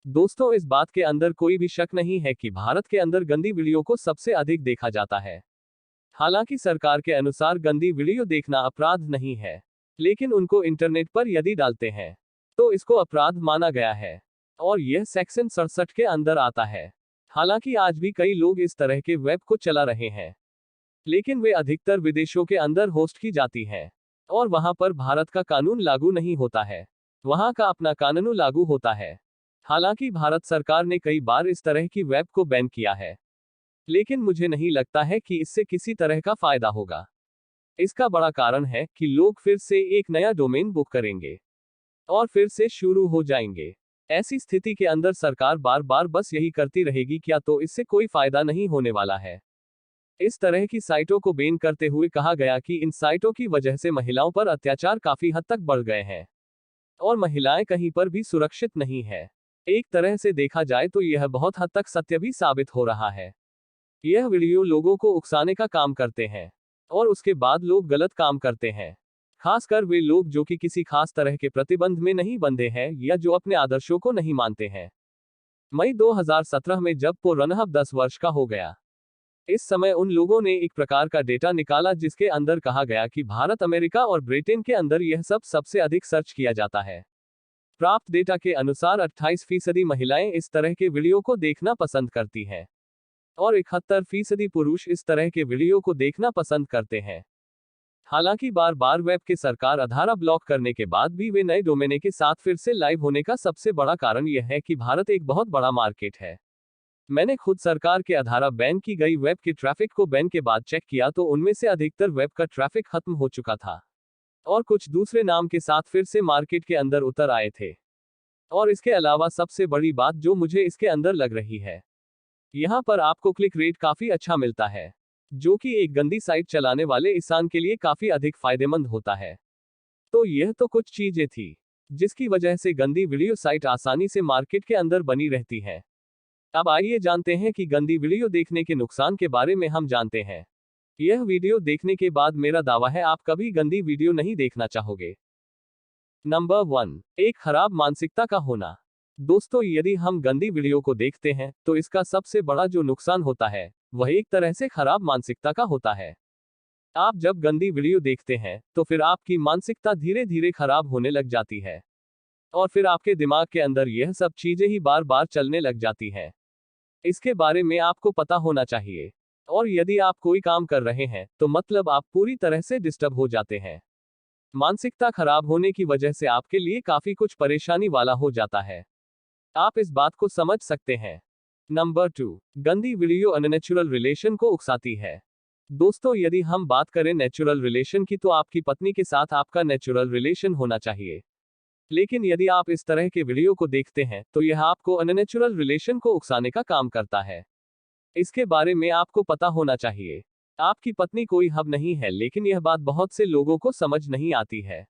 दोस्तों, इस बात के अंदर कोई भी शक नहीं है कि भारत के अंदर गंदी वीडियो को सबसे अधिक देखा जाता है। हालांकि सरकार के अनुसार गंदी वीडियो देखना अपराध नहीं है, लेकिन उनको इंटरनेट पर यदि डालते हैं तो इसको अपराध माना गया है और यह सेक्शन 67 के अंदर आता है। हालांकि आज भी कई लोग इस तरह के वेब को चला रहे हैं, लेकिन वे अधिकतर विदेशों के अंदर होस्ट की जाती हैं और वहां पर भारत का कानून लागू नहीं होता है, वहां का अपना कानून लागू होता है। हालांकि भारत सरकार ने कई बार इस तरह की वेब को बैन किया है, लेकिन मुझे नहीं लगता है कि इससे किसी तरह का फायदा होगा। इसका बड़ा कारण है कि लोग फिर से एक नया डोमेन बुक करेंगे और फिर से शुरू हो जाएंगे। ऐसी स्थिति के अंदर सरकार बार बार बस यही करती रहेगी क्या, तो इससे कोई फायदा नहीं होने वाला है। इस तरह की साइटों को बैन करते हुए कहा गया कि इन साइटों की वजह से महिलाओं पर अत्याचार काफी हद तक बढ़ गए हैं और महिलाएं कहीं पर भी सुरक्षित नहीं है। एक तरह से देखा जाए तो यह बहुत हद तक सत्य भी साबित हो रहा है। यह वीडियो लोगों को उकसाने का काम करते हैं और उसके बाद लोग गलत काम करते हैं, खासकर वे लोग जो कि किसी खास तरह के प्रतिबंध में नहीं बंधे हैं या जो अपने आदर्शों को नहीं मानते हैं। मई 2017 में जब पोरनहब 10 वर्ष का हो गया, इस समय उन लोगों ने एक प्रकार का डेटा निकाला जिसके अंदर कहा गया कि भारत, अमेरिका और ब्रिटेन के अंदर यह सब सबसे अधिक सर्च किया जाता है। प्राप्त डेटा के अनुसार 28% महिलाएं इस तरह के वीडियो को देखना पसंद करती हैं और 71% पुरुष इस तरह के वीडियो को देखना पसंद करते हैं। हालांकि बार बार वेब के सरकार आधार ब्लॉक करने के बाद भी वे नए डोमेन के साथ फिर से लाइव होने का सबसे बड़ा कारण यह है कि भारत एक बहुत बड़ा मार्केट है। मैंने खुद सरकार के आधार बैन की गई वेब के ट्रैफिक को बैन के बाद चेक किया तो उनमें से अधिकतर वेब का ट्रैफिक खत्म हो चुका था और कुछ दूसरे नाम के साथ फिर से मार्केट के अंदर उतर आए थे। और इसके अलावा सबसे बड़ी बात जो मुझे इसके अंदर लग रही है, यहाँ पर आपको क्लिक रेट काफी अच्छा मिलता है, जो कि एक गंदी साइट चलाने वाले इंसान के लिए काफी अधिक फायदेमंद होता है। तो यह तो कुछ चीजें थी जिसकी वजह से गंदी वीडियो साइट आसानी से मार्केट के अंदर बनी रहती है। अब आइए जानते हैं कि गंदी वीडियो देखने के नुकसान के बारे में हम जानते हैं। यह वीडियो देखने के बाद मेरा दावा है आप कभी गंदी वीडियो नहीं देखना चाहोगे। नंबर 1, एक खराब मानसिकता का होना। दोस्तों, यदि हम गंदी वीडियो को देखते हैं तो इसका सबसे बड़ा जो नुकसान होता है वह एक तरह से खराब मानसिकता का होता है। आप जब गंदी वीडियो देखते हैं तो फिर आपकी मानसिकता धीरे धीरे खराब होने लग जाती है और फिर आपके दिमाग के अंदर यह सब चीजें ही बार बार चलने लग जाती हैं। इसके बारे में आपको पता होना चाहिए। और यदि आप कोई काम कर रहे हैं तो मतलब आप पूरी तरह से डिस्टर्ब हो जाते हैं। मानसिकता खराब होने की वजह से आपके लिए काफी कुछ परेशानी वाला हो जाता है। आप इस बात को समझ सकते हैं। नंबर 2, गंदी वीडियो अननेचुरल रिलेशन को उकसाती है। दोस्तों, यदि हम बात करें नेचुरल रिलेशन की तो आपकी पत्नी के साथ आपका नेचुरल रिलेशन होना चाहिए। लेकिन यदि आप इस तरह के वीडियो को देखते हैं तो यह आपको अननेचुरल रिलेशन को उकसाने का काम करता है। इसके बारे में आपको पता होना चाहिए। आपकी पत्नी कोई हब नहीं है, लेकिन यह बात बहुत से लोगों को समझ नहीं आती है।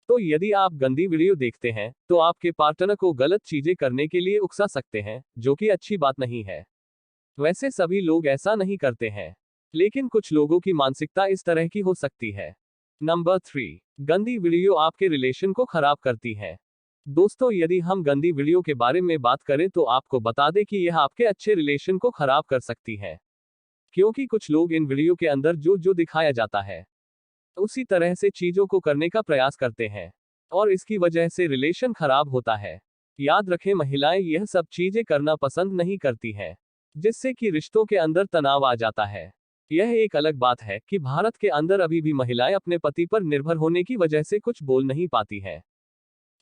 तो यदि आप गंदी वीडियो देखते हैं तो आपके पार्टनर को गलत चीजें करने के लिए उकसा सकते हैं, जो कि अच्छी बात नहीं है। वैसे सभी लोग ऐसा नहीं करते हैं, लेकिन कुछ लोगों की मानसिकता इस तरह की हो सकती है। नंबर 3, गंदी वीडियो आपके रिलेशन को खराब करती है। दोस्तों, यदि हम गंदी वीडियो के बारे में बात करें तो आपको बता दें कि यह आपके अच्छे रिलेशन को खराब कर सकती है, क्योंकि कुछ लोग इन वीडियो के अंदर जो जो दिखाया जाता है उसी तरह से चीजों को करने का प्रयास करते हैं और इसकी वजह से रिलेशन खराब होता है। याद रखें, महिलाएं यह सब चीजें करना पसंद नहीं करती हैं, जिससे कि रिश्तों के अंदर तनाव आ जाता है। यह एक अलग बात है कि भारत के अंदर अभी भी महिलाएं अपने पति पर निर्भर होने की वजह से कुछ बोल नहीं पाती हैं।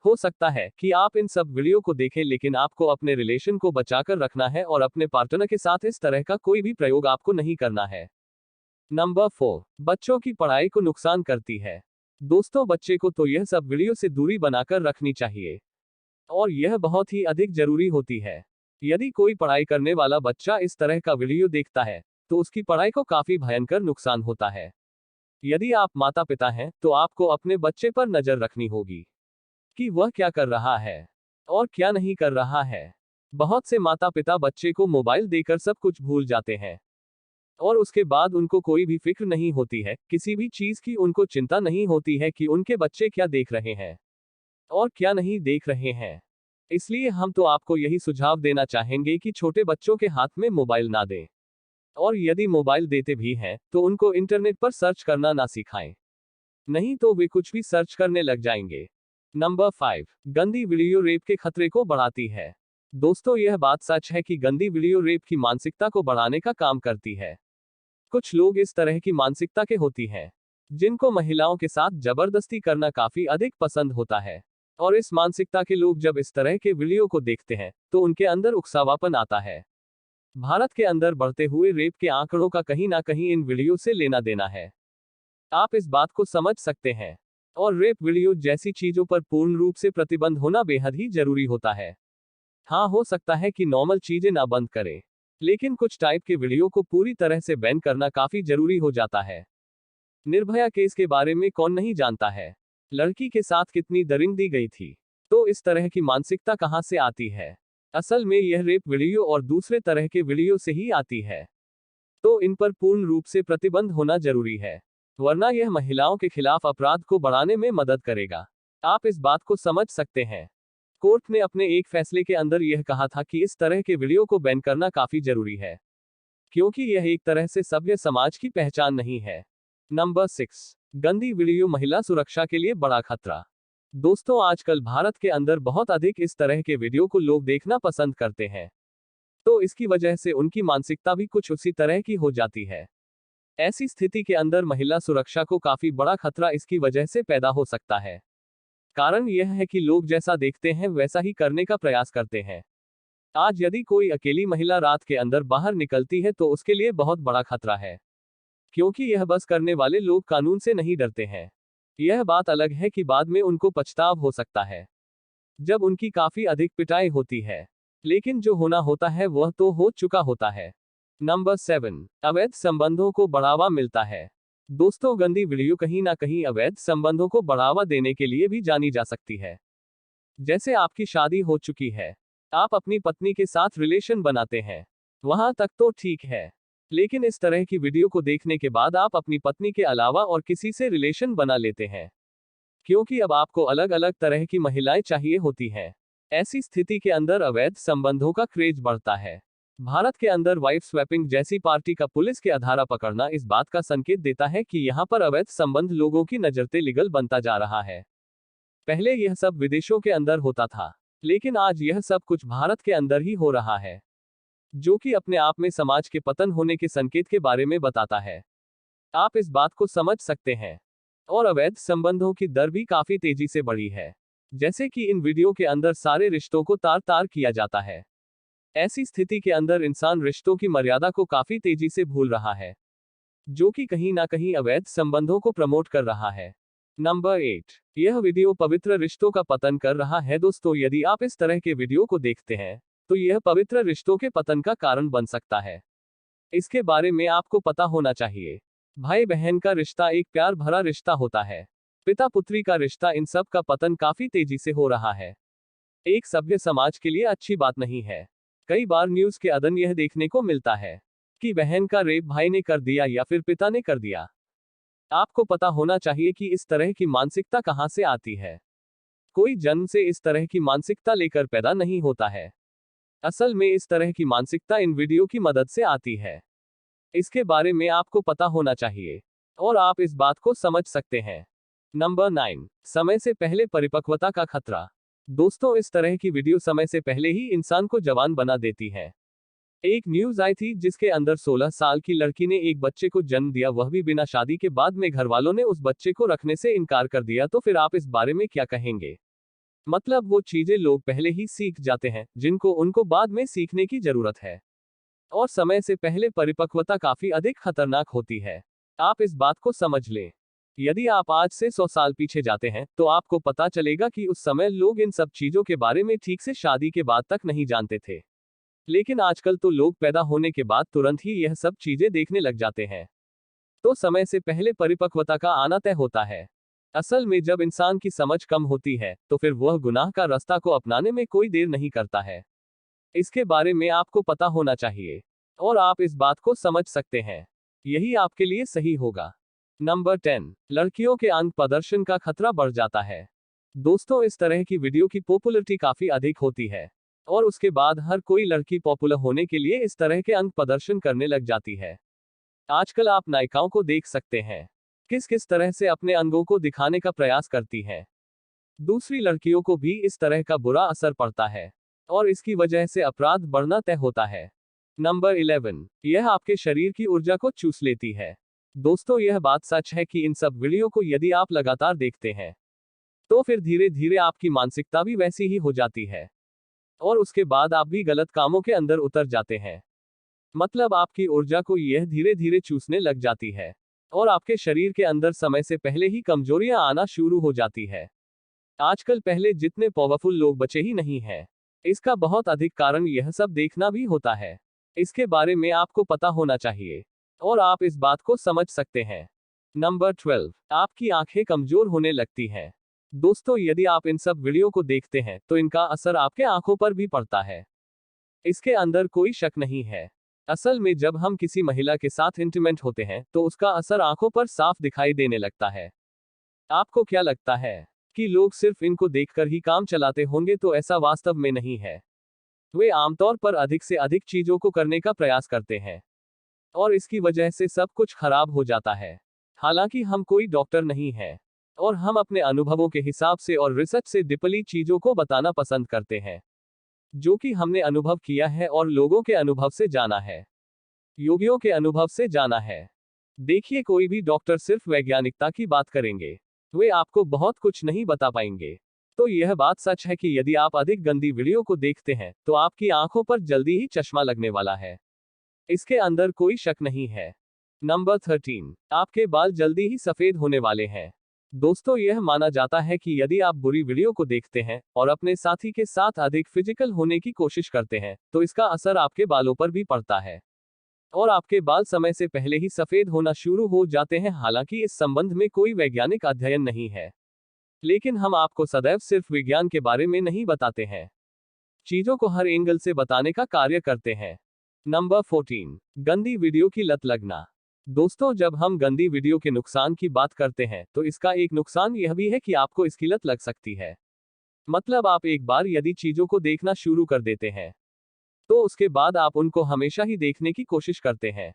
हो सकता है कि आप इन सब वीडियो को देखें, लेकिन आपको अपने रिलेशन को बचाकर रखना है और अपने पार्टनर के साथ इस तरह का कोई भी प्रयोग आपको नहीं करना है। नंबर 4, बच्चों की पढ़ाई को नुकसान करती है। दोस्तों, बच्चे को तो यह सब वीडियो से दूरी बनाकर रखनी चाहिए और यह बहुत ही अधिक जरूरी होती है। यदि कोई पढ़ाई करने वाला बच्चा इस तरह का वीडियो देखता है तो उसकी पढ़ाई को काफी भयंकर नुकसान होता है। यदि आप माता पिता हैं तो आपको अपने बच्चे पर नजर रखनी होगी कि वह क्या कर रहा है और क्या नहीं कर रहा है। बहुत से माता पिता बच्चे को मोबाइल देकर सब कुछ भूल जाते हैं और उसके बाद उनको कोई भी फिक्र नहीं होती है, किसी भी चीज की उनको चिंता नहीं होती है कि उनके बच्चे क्या देख रहे हैं और क्या नहीं देख रहे हैं। इसलिए हम तो आपको यही सुझाव देना चाहेंगे कि छोटे बच्चों के हाथ में मोबाइल ना दें। और यदि मोबाइल देते भी हैं, तो उनको इंटरनेट पर सर्च करना ना सिखाएं। नहीं तो वे कुछ भी सर्च करने लग जाएंगे। नंबर 5, गंदी वीडियो रेप के खतरे को बढ़ाती है। दोस्तों, यह बात सच है कि गंदी वीडियो रेप की मानसिकता को बढ़ाने का काम करती है। कुछ लोग इस तरह की मानसिकता के होती हैं, जिनको महिलाओं के साथ जबरदस्ती करना काफी अधिक पसंद होता है। और इस मानसिकता के लोग जब इस तरह के वीडियो को देखते हैं, तो उनके अंदर उकसावापन आता है। भारत के अंदर बढ़ते हुए रेप के आंकड़ों का कहीं ना कहीं इन वीडियो से लेना देना है। आप इस बात को समझ सकते हैं। और रेप वीडियो जैसी चीजों पर पूर्ण रूप से प्रतिबंध होना बेहद ही जरूरी होता है। हाँ, हो सकता है कि नॉर्मल चीजें ना बंद करें, लेकिन कुछ टाइप के वीडियो को पूरी तरह से बैन करना काफी जरूरी हो जाता है। निर्भया केस के बारे में कौन नहीं जानता है? लड़की के साथ कितनी दरिंद दी गई थी। तो इस तरह की मानसिकता कहां से आती है? असल में यह रेप वीडियो और दूसरे तरह के वीडियो से ही आती है। तो इन पर पूर्ण रूप से प्रतिबंध होना जरूरी है, वरना यह महिलाओं के खिलाफ अपराध को बढ़ाने में मदद करेगा। आप इस बात को समझ सकते हैं। कोर्ट ने अपने एक फैसले के अंदर यह कहा था कि इस तरह के वीडियो को बैन करना काफी जरूरी है, क्योंकि यह एक तरह से सभ्य समाज की पहचान नहीं है। नंबर 6, गंदी वीडियो महिला सुरक्षा के लिए बड़ा खतरा। दोस्तों, आजकल भारत के अंदर बहुत अधिक इस तरह के वीडियो को लोग देखना पसंद करते हैं। तो इसकी वजह से उनकी मानसिकता भी कुछ उसी तरह की हो जाती है। ऐसी स्थिति के अंदर महिला सुरक्षा को काफी बड़ा खतरा इसकी वजह से पैदा हो सकता है। कारण यह है कि लोग जैसा देखते हैं वैसा ही करने का प्रयास करते हैं। आज यदि कोई अकेली महिला रात के अंदर बाहर निकलती है तो उसके लिए बहुत बड़ा खतरा है, क्योंकि यह बस करने वाले लोग कानून से नहीं डरते हैं। यह बात अलग है कि बाद में उनको पछतावा हो सकता है, जब उनकी काफी अधिक पिटाई होती है। लेकिन जो होना होता है वह तो हो चुका होता है। नंबर 7, अवैध संबंधों को बढ़ावा मिलता है। दोस्तों, गंदी वीडियो कहीं ना कहीं अवैध संबंधों को बढ़ावा देने के लिए भी जानी जा सकती है। जैसे आपकी शादी हो चुकी है, आप अपनी पत्नी के साथ रिलेशन बनाते हैं, वहां तक तो ठीक है। लेकिन इस तरह की वीडियो को देखने के बाद आप अपनी पत्नी के अलावा और किसी से रिलेशन बना लेते हैं, क्योंकि अब आपको अलग अलग तरह की महिलाएं चाहिए होती हैं। ऐसी स्थिति के अंदर अवैध संबंधों का क्रेज बढ़ता है। भारत के अंदर वाइफ स्वैपिंग जैसी पार्टी का पुलिस के अधारा पकड़ना इस बात का संकेत देता है कि यहाँ पर अवैध संबंध लोगों की नजरते लीगल बनता जा रहा है। पहले यह सब विदेशों के अंदर होता था, लेकिन आज यह सब कुछ भारत के अंदर ही हो रहा है, जो कि अपने आप में समाज के पतन होने के संकेत के बारे में बताता है। आप इस बात को समझ सकते हैं। और अवैध संबंधों की दर भी काफी तेजी से बढ़ी है, जैसे कि इन वीडियो के अंदर सारे रिश्तों को तार तार किया जाता है। ऐसी स्थिति के अंदर इंसान रिश्तों की मर्यादा को काफी तेजी से भूल रहा है, जो कि कहीं ना कहीं अवैध संबंधों को प्रमोट कर रहा है। नंबर 8, यह वीडियो पवित्र रिश्तों का पतन कर रहा है। दोस्तों, यदि आप इस तरह के वीडियो को देखते हैं, तो यह पवित्र रिश्तों के पतन का कारण बन सकता है। इसके बारे में आपको पता होना चाहिए। भाई बहन का रिश्ता एक प्यार भरा रिश्ता होता है। पिता पुत्री का रिश्ता, इन सब का पतन काफी तेजी से हो रहा है। एक सभ्य समाज के लिए अच्छी बात नहीं है। कई बार न्यूज के अदन यह देखने को मिलता है कि बहन का रेप भाई ने कर दिया या फिर पिता ने कर दिया। आपको पता होना चाहिए कि इस तरह की मानसिकता कहां से आती है। कोई जन्म से इस तरह की मानसिकता लेकर पैदा नहीं होता है। असल में इस तरह की मानसिकता इन वीडियो की मदद से आती है। इसके बारे में आपको पता होना चाहिए, और आप इस बात को समझ सकते हैं। नंबर 9, समय से पहले परिपक्वता का खतरा। दोस्तों, इस तरह की वीडियो समय से पहले ही इंसान को जवान बना देती है। एक न्यूज आई थी जिसके अंदर 16 साल की लड़की ने एक बच्चे को जन्म दिया, वह भी बिना शादी के। बाद में घर वालों ने उस बच्चे को रखने से इनकार कर दिया। तो फिर आप इस बारे में क्या कहेंगे? मतलब वो चीजें लोग पहले ही सीख जाते हैं, जिनको उनको बाद में सीखने की जरूरत है। और समय से पहले परिपक्वता काफी अधिक खतरनाक होती है। आप इस बात को समझ लें। यदि आप आज से 100 साल पीछे जाते हैं, तो आपको पता चलेगा कि उस समय लोग इन सब चीजों के बारे में ठीक से शादी के बाद तक नहीं जानते थे। लेकिन आजकल तो लोग पैदा होने के बाद तुरंत ही यह सब चीजें देखने लग जाते हैं। तो समय से पहले परिपक्वता का आना तय होता है। असल में जब इंसान की समझ कम होती है, तो फिर वह गुनाह का रास्ता को अपनाने में कोई देर नहीं करता है। इसके बारे में आपको पता होना चाहिए, और आप इस बात को समझ सकते हैं। यही आपके लिए सही होगा। नंबर 10, लड़कियों के अंग प्रदर्शन का खतरा बढ़ जाता है। दोस्तों इस तरह की वीडियो की पॉपुलैरिटी काफी अधिक होती है और उसके बाद हर कोई लड़की पॉपुलर होने के लिए इस तरह के अंग प्रदर्शन करने लग जाती है। आजकल आप नायिकाओं को देख सकते हैं किस किस तरह से अपने अंगों को दिखाने का प्रयास करती हैं। दूसरी लड़कियों को भी इस तरह का बुरा असर पड़ता है और इसकी वजह से अपराध बढ़ना तय होता है। नंबर 11, यह आपके शरीर की ऊर्जा को चूस लेती है। दोस्तों यह बात सच है कि इन सब वीडियो को यदि आप लगातार देखते हैं तो फिर धीरे धीरे आपकी मानसिकता भी वैसी ही हो जाती है और उसके बाद आप भी गलत कामों के अंदर उतर जाते हैं। मतलब आपकी ऊर्जा को यह धीरे धीरे चूसने लग जाती है और आपके शरीर के अंदर समय से पहले ही कमजोरियां आना शुरू हो जाती है। आजकल पहले जितने पावरफुल लोग बचे ही नहीं हैं। इसका बहुत अधिक कारण यह सब देखना भी होता है। इसके बारे में आपको पता होना चाहिए और आप इस बात को समझ सकते हैं। नंबर 12, आपकी आंखें कमजोर होने लगती हैं। दोस्तों यदि आप इन सब वीडियो को देखते हैं तो इनका असर आपके आंखों पर भी पड़ता है। इसके अंदर कोई शक नहीं है। असल में जब हम किसी महिला के साथ इंटीमेट होते हैं तो उसका असर आंखों पर साफ दिखाई देने लगता है। आपको क्या लगता है कि लोग सिर्फ इनको देखकर ही काम चलाते होंगे? तो ऐसा वास्तव में नहीं है। वे आमतौर पर अधिक से अधिक चीजों को करने का प्रयास करते हैं और इसकी वजह से सब कुछ खराब हो जाता है। हालांकि हम कोई डॉक्टर नहीं है और हम अपने अनुभवों के हिसाब से और रिसर्च से डिपली चीजों को बताना पसंद करते हैं जो कि हमने अनुभव किया है और लोगों के अनुभव से जाना है, योगियों के अनुभव से जाना है। देखिए कोई भी डॉक्टर सिर्फ वैज्ञानिकता की बात करेंगे, वे आपको बहुत कुछ नहीं बता पाएंगे। तो यह बात सच है कि यदि आप अधिक गंदी वीडियो को देखते हैं तो आपकी आंखों पर जल्दी ही चश्मा लगने वाला है। इसके अंदर कोई शक नहीं है। नंबर 13, आपके बाल जल्दी ही सफेद होने वाले हैं। दोस्तों यह माना जाता है कि यदि आप बुरी वीडियो को देखते हैं और अपने साथी के साथ अधिक फिजिकल होने की कोशिश करते हैं तो इसका असर आपके बालों पर भी पड़ता है और आपके बाल समय से पहले ही सफेद होना शुरू हो जाते हैं। हालांकि इस संबंध में कोई वैज्ञानिक अध्ययन नहीं है, लेकिन हम आपको सदैव सिर्फ विज्ञान के बारे में नहीं बताते हैं, चीजों को हर एंगल से बताने का कार्य करते हैं। नंबर 14, गंदी वीडियो की लत लगना। दोस्तों जब हम गंदी वीडियो के नुकसान की बात करते हैं तो इसका एक नुकसान यह भी है कि आपको इसकी लत लग सकती है। मतलब आप एक बार यदि चीजों को देखना शुरू कर देते हैं तो उसके बाद आप उनको हमेशा ही देखने की कोशिश करते हैं।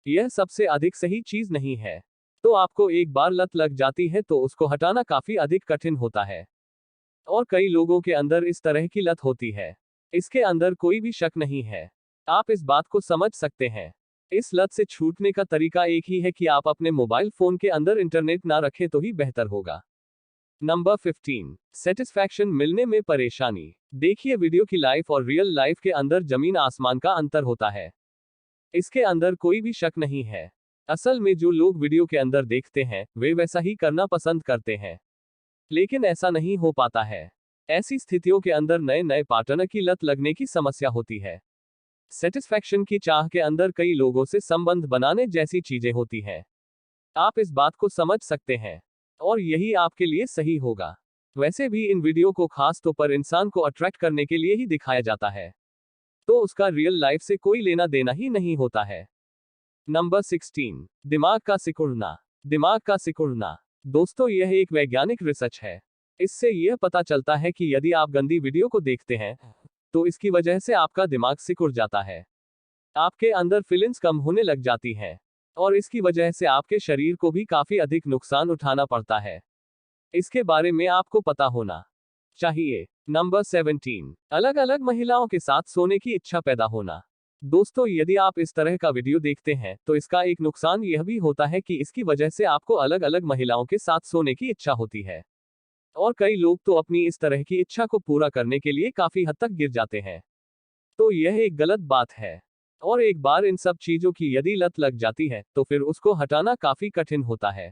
यह सबसे अधिक सही चीज नहीं है। तो आपको एक बार लत लग जाती है तो उसको हटाना काफी अधिक कठिन होता है और कई लोगों के अंदर इस तरह की लत होती है। इसके अंदर कोई भी शक नहीं है। आप इस बात को समझ सकते हैं। इस लत से छूटने का तरीका एक ही है कि आप अपने मोबाइल फोन के अंदर इंटरनेट ना रखें तो ही बेहतर होगा। नंबर 15, सेटिस्फैक्शन मिलने में परेशानी। देखिए वीडियो की लाइफ और रियल लाइफ के अंदर जमीन आसमान का अंतर होता है। इसके अंदर कोई भी शक नहीं है। असल में जो लोग वीडियो के अंदर देखते हैं वे वैसा ही करना पसंद करते हैं, लेकिन ऐसा नहीं हो पाता है। ऐसी स्थितियों के अंदर नए नए पार्टनर की लत लगने की समस्या होती है। सेटिस्फैक्शन की चाह के अंदर कई लोगों से संबंध बनाने जैसी चीजें होती हैं। आप इस बात को समझ सकते हैं और यही आपके लिए सही होगा। वैसे भी इन वीडियो को खास तौर पर इंसान को अट्रैक्ट करने के लिए ही दिखाया जाता है, तो उसका रियल लाइफ से कोई लेना देना ही नहीं होता है। नंबर 16, दिमाग का सिकुड़ना। दिमाग का सिकुड़ना। दोस्तों यह एक वैज्ञानिक रिसर्च है। इससे यह पता चलता है कि यदि आप गंदी वीडियो को देखते हैं तो इसकी वजह से आपका दिमाग सिकुड़ जाता है, आपके अंदर फीलिंग्स कम होने लग जाती हैं और इसकी वजह से आपके शरीर को भी काफी अधिक नुकसान उठाना पड़ता है। इसके बारे में आपको पता होना चाहिए। नंबर 17, अलग अलग महिलाओं के साथ सोने की इच्छा पैदा होना। दोस्तों यदि आप इस तरह का वीडियो देखते हैं तो इसका एक नुकसान यह भी होता है कि इसकी वजह से आपको अलग अलग महिलाओं के साथ सोने की इच्छा होती है और कई लोग तो अपनी इस तरह की इच्छा को पूरा करने के लिए काफी हद तक गिर जाते हैं। तो यह एक गलत बात है और एक बार इन सब चीजों की यदि लत लग जाती है तो फिर उसको हटाना काफी कठिन होता है।